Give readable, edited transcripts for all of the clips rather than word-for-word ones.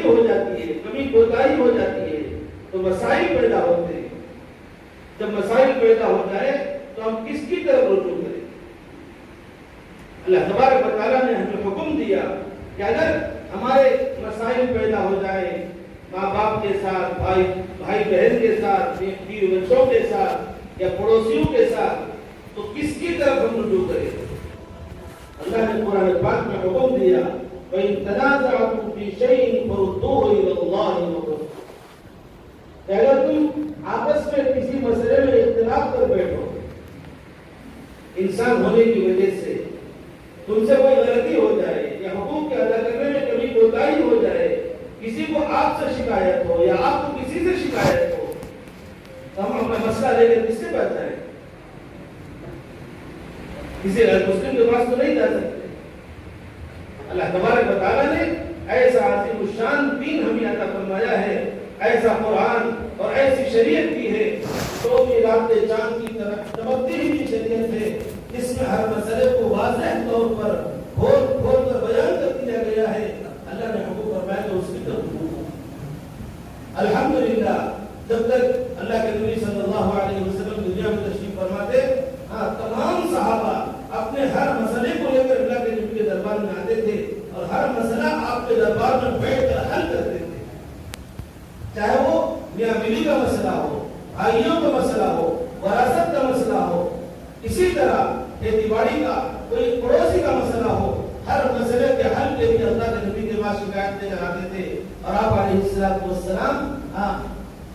ہو جاتی ہے، کمی کوتاہی ہو جاتی ہے تو مسائل پیدا ہوتے ہیں۔ جب مسائل پیدا ہو جائے تو ہم کس کی طرف رجوع کریں؟ اللہ تبارک و تعالیٰ نے ہمیں حکم دیا کہ اگر ہمارے مسائل پیدا ہو جائے ماں باپ کے ساتھ، بھائی بہن کے ساتھ، بیوی بچوں کے ساتھ یا پڑوسیوں کے ساتھ، تو کس کی طرف ہم رجوع کریں؟ اللہ نے قرآن پاک میں حکم دیا وَإِن تَنَازَعْتُمْ فِي شَيْءٍ فَرُدُّوهُ إِلَى اللَّهِ وَالرَّسُولِ، کہ اگر تم آپس میں کسی مسئلے میں اختلاف کر بیٹھو، انسان ہونے کی وجہ سے تم سے کوئی غلطی ہو جائے یا حقوق کے ادا کرنے میں کبھی کوتاہی ہو جائے، کسی کو آپ سے شکایت ہو یا آپ کو کسی سے شکایت ہو، تو ہم اپنا مسئلہ لے کر کس سے بات جائیں؟ کسی غیر مسلم کے پاس تو نہیں جا سکتے۔ اللہ تبارک و تعالیٰ نے ایسا عظیم الشان دین ہمیں عطا فرمایا ہے، ایسا قرآن اور ایسی شریعت کی ہے تو بھی رات چاند کی طرف چمکتی ہوئی شریعت ہے، جس میں ہر مسئلے کو واضح طور پر کھول کھول کر بیان کر دیا گیا ہے۔ اللہ نے حکم فرمایا تو اس کی طرف الحمدللہ جب تک اللہ کے نبی صلی اللہ علیہ وسلم دنیا میں تشریف فرماتے، تمام صحابہ اپنے ہر مسئلے کو لے کر اللہ کے نبی کے دربار میں آتے تھے اور ہر مسئلہ آپ کے دربار میں بیٹھ کر حل کرتے تھے، چاہے وہ میاں بیوی کا مسئلہ ہو، بھائیوں کا مسئلہ ہو، وراثت کا مسئلہ ہو، اسی طرح کھیتی باڑی کا کوئی پڑوسی کا مسئلہ ہو، ہر مسئلے کے حل کے لیے اللہ کے نبی کے پاس شکایت لے کر آتے تھے اور آپ علیہ الصلوۃ والسلام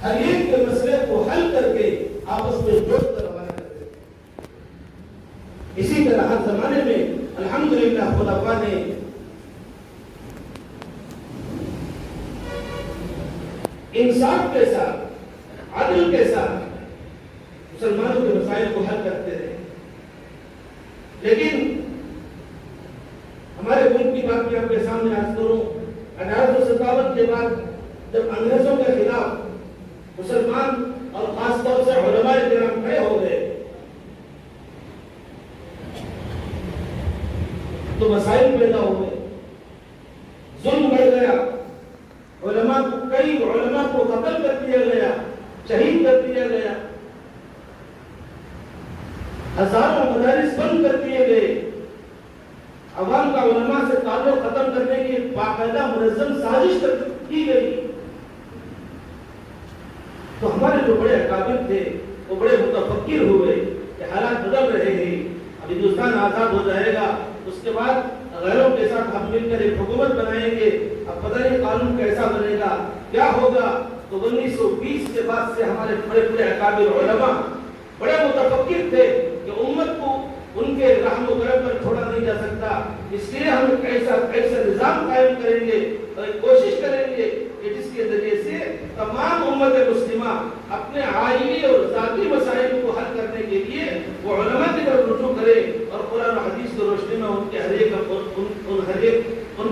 ہر ایک کے مسئلے کو حل کر کے آپس میں جوڑ کر روانہ کرتے تھے۔ اسی طرح ہر زمانے میں الحمدللہ خلفاء نے انصاف کے ساتھ، عدل کے ساتھ مسلمانوں کے مسائل کو حل کرتے رہے۔ لیکن ہمارے ملک کی بات میں آپ کے سامنے عرض کروں، 1857 کے بعد جب انگریزوں کے خلاف مسلمان اور خاص طور سے علماء کرام کھڑے ہو گئے تو مسائل پیدا ہوئے، ظلم بڑھ گیا، کئی علماء کو قتل کر دیا گیا، شہید کر دیا گیا، ہزاروں مدارس بند کر دیے گئے، عوام کا علماء سے تعلق ختم کرنے کی باقاعدہ منظم سازش کی گئی۔ تو ہمارے جو بڑے اکابر تھے وہ بڑے متفکر ہوئے کہ حالات بدل رہے ہیں، اب ہندوستان آزاد ہو جائے گا، اس کے بعد غیروں کے ساتھ ہم مل کر ایک حکومت بنائیں گے، اب پتہ نہیں قانون کیسا بنے گا، کیا ہوگا۔ تو 1920 کے بعد سے ہمارے بڑے بڑے اکابر علماء بڑے متفکر تھے کہ امت کو ان کے رحم و کرم پر چھوڑا نہیں جا سکتا، اس لیے ہم ایسا نظام قائم کریں گے اور کوشش کریں گے کہ جس کے ذریعے سے تمام امت مسلمہ اپنے عائلی اور ذاتی مسائل کو حل کرنے کے لیے وہ علماء کی طرف رجوع کرے اور قرآن و حدیث کی روشنی میں ان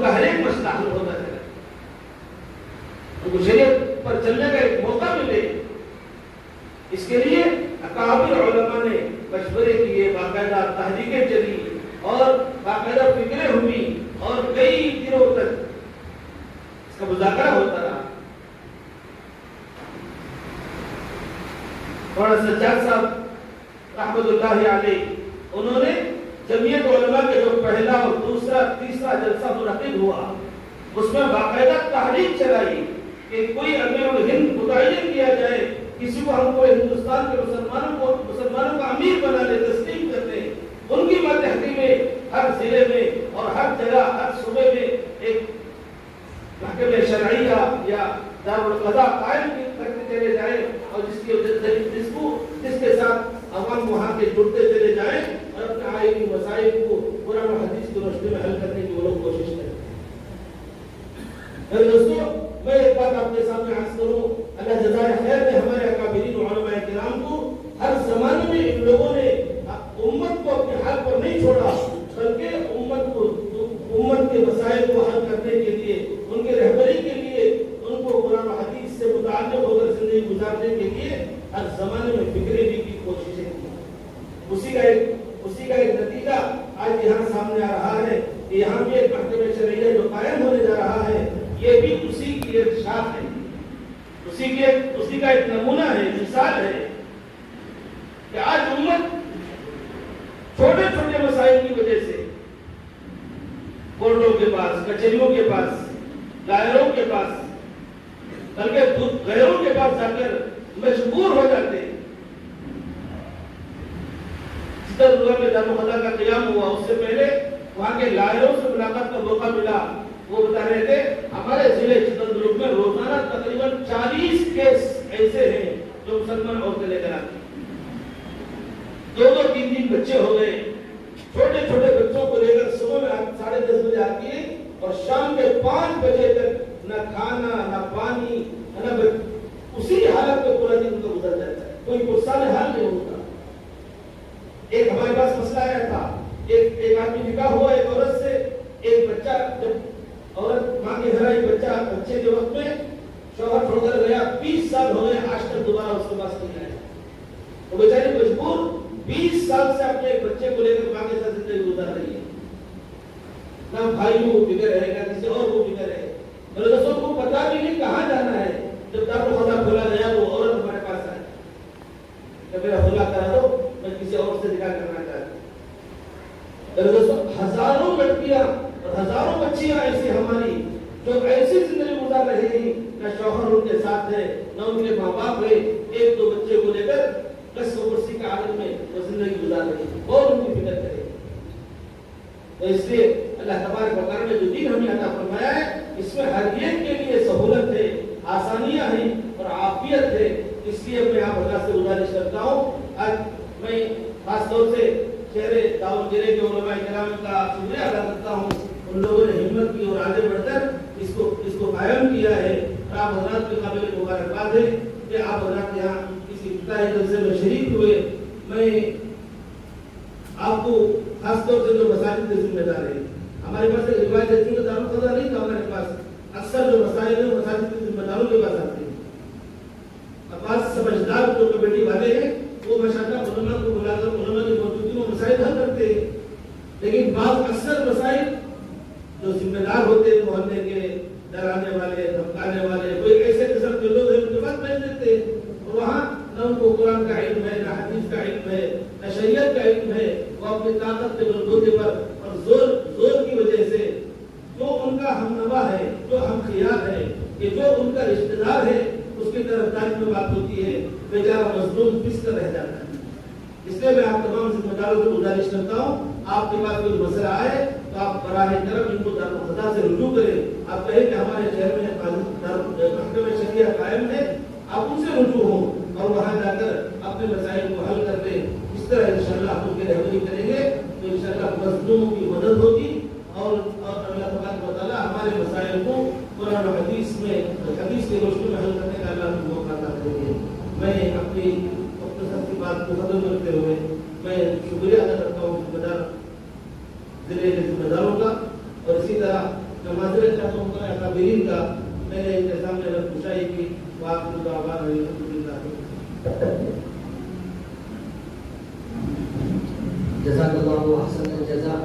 کا ہر ایک مسئلہ حل ہوتا ہے، ان کو شریعت پر چلنے کا ایک موقع ملے۔ اس کے لیے اکابر علماء نے مشورے کیے، باقاعدہ تحریکیں چلی اور باقاعدہ فکریں ہوئی اور کئی دنوں تک اس کا مذاکرہ ہوتا رہا۔ مولانا سجاد صاحب رحمۃ اللہ علیہ انہوں نے جمعیت علماء کے جو پہلا اور دوسرا تیسرا جلسہ منعقد ہوا اس میں باقاعدہ تحریک چلائی کہ کوئی امیر الہند متعین کیا جائے، کسی کو ہم کو ہندوستان کے مسلمانوں کا امیر بنا لے، تسلیم کر دیں۔ ان کی ماتحتی میں ہر ضلع میں اور ہر جگہ ہر صوبے میں ایک محکمہ شرعیہ یا دارالقضاء قائم کرتے چلے جائیں اور جس کے ساتھ عوام وہاں کے جڑتے چلے جائیں اور اپنے آئینی مسائل کو قرآن و حدیث کی روشنی میں حل کرنے کی وہ لوگ کوشش کریں۔ میرے دوستو، میں ایک بات آپ کے سامنے عرض کروں، اللہ جزائے خیر نے ہمارے اکابرین علماء کرام کو ہر زمانے میں ان لوگوں نے امت کو اپنے حال پر نہیں چھوڑا، بلکہ امت کے مسائل کو حل کرنے کے لیے، ان کے رہبری کے لیے، ان کو قرآن و حدیث سے متعلق ہو کر زندگی گزارنے کے لیے ہر زمانے میں فکریں بھی کی کوششیں کی۔ اسی کا ایک نتیجہ آج یہاں سامنے آ رہا ہے کہ یہاں بھی ایک محکمہ شرعیہ جو قائم ہونے جا رہا ہے، یہ بھی اسی کی کی ایک شاخ ہے، اسی کا ایک نمونہ ہے، مثال ہے کہ آج امت چھوٹے چھوٹے مسائل کی وجہ سے کورٹوں کے پاس، کچہریوں کے پاس، دائروں کے پاس، بلکہ غیروں کے پاس جا کر مجبور ہو جاتے ہیں۔ میں دارالخدا کا قیام ہوا، اس سے پہلے وہاں کے لائروں سے ملاقات کا موقع ملا۔ وہ بتا رہے تھے ہمارے ضلع چتردرگ میں روزانہ تقریباً 40 کیس ایسے ہیں جو مسلمان عورتیں لے کر آتی ہیں۔ 2-2 3-3 بچے ہو گئے، چھوٹے چھوٹے بچوں کو لے کر صبح میں 10:30 بجے آتی ہے اور شام کے 5 بجے تک نہ کھانا نہ پانی، اسی حالت میں پورا دن کا گزر جاتا ہے، کوئی پرسان حال نہیں ہوتا۔ ایک ہمارے پاس مسئلہ آیا تھا، ایک آدمی نکاح ہوا ایک عورت سے، ایک بچہ، جب عورت ماں کے گھر آئی بچے کے وقت میں شوہر چھوڑ کر گیا، 20 سال ہو گئے، آج تک دوبارہ اس کے پاس نہیں آیا۔ وہ بیچاری مجبور 20 سال سے اپنے ایک بچے کو لے کر ماں کے ساتھ زندگی گزار رہی ہے، نہ بھائی کو فکر ہے نہ کسی اور کو فکر ہے۔ میرے دوستوں کو پتا بھی نہیں کہاں جانا ہے۔ جب دارالخدا کھولا گیا وہ عورت ہمارے پاس آئی کہ میرا خلا کرا دو، میں کسی اور سے نکاح کرنا چاہتا ہوں۔ میرے دوستوں ہزاروں لڑکیاں اور ہزاروں بچیاں ایسی ہماری جو ایسی زندگی گزار رہی ہیں، نہ شوہر ان کے ساتھ ہے نہ ان کے ماں باپ ہے، 1-2 بچے کو لے کر 10 کرسی کے عالم میں وہ زندگی گزار رہی ہے، اور ان کی فکر کرے۔ تو اس لیے اللہ تبارک و تعالیٰ نے جو دین ہمیں عطا فرمایا ہے، اس میں ہر ایک کے لیے سہولت ہے، آسانیاں ہیں اور عافیت ہے۔ اس لیے میں آپ اللہ سے گزارش کرتا ہوں، آج میں خاص طور سے شہر داؤدگرے کے علماء کرام کا شکریہ ادا کرتا ہوں، ان لوگوں نے ہمت کی اور آگے بڑھ کر اس کو قائم کیا ہے۔ آپ حضرات کے قابل مبارکباد ہے کہ آپ حضرات یہاں اس افتتاحی جلسے میں شریک ہوئے۔ میں آپ کو خاص طور سے جو مساجد کے ذمہ دار ہیں، ہمارے پاس ایک روایت ہے، چونکہ دارالخدا نہیں تھا ہمارے پاس، اکثر جو مسائل ہیں مساجد کے ذمہ داروں کے پاس آتے ہیں۔ بعض سمجھدار جو کمیٹی والے ہیں وہ ماشاءاللہ علماء کو بلا کر علماء کی موجودگی میں مسائل حل کرتے ہیں، لیکن بعض اکثر مسائل جو ذمہ دار ہوتے ہیں محلے کے، ڈرانے والے، دھمکانے والے، کوئی ایسے قسم کے لوگ ہیں ان کے پاس بھیج دیتے ہیں، اور وہاں نہ ان کو قرآن کا علم ہے، نہ حدیث کا علم ہے، نہ شریعت کا علم ہے۔ وہ اپنی طاقت کے بلبوتے پر اور زور کی وجہ سے جو ان کا ہم نوا ہے، جو ہم خیال ہے، کہ جو ان کا رشتہ دار ہے، اس کی طرف داری میں بات ہوتی ہے، بیچارہ مظلوم پس کر رہ جاتا ہے۔ اس لیے میں آپ تمام ذمہ داروں سے گزارش کرتا ہوں، آپ کے پاس کوئی مسئلہ آئے تو آپ براہ کرم ان کو دارالخدا سے رجوع کریں۔ آپ کہیں کہ ہمارے شہر میں محکمہ شریعہ قائم ہے، آپ ان سے رجوع ہوں اور وہاں جا کر اپنے مسائل کو حل کر دیں۔ اس طرح انشاءاللہ آپ ان کی رہبری کریں گے تو انشاءاللہ مظلوموں کی مدد ہوگی، اور اللہ تبارک و تعالیٰ ہمارے مسائل کو قرآن و حدیث کی روشنی میں حل کرنے کا اللہ کو موقع عطا کریں گے۔ میں اپنی مختصر سی بات کو ختم کرتے ہوئے میں شکریہ ادا کرتا ہوں ضلع کے ذمہ داروں کا، اور اسی طرح میں معذرت چاہتا ہوں اکابرین کا، میں نے ان کے سامنے پوچھائی کی واقعی جزاک اللہ احسن الجزاء۔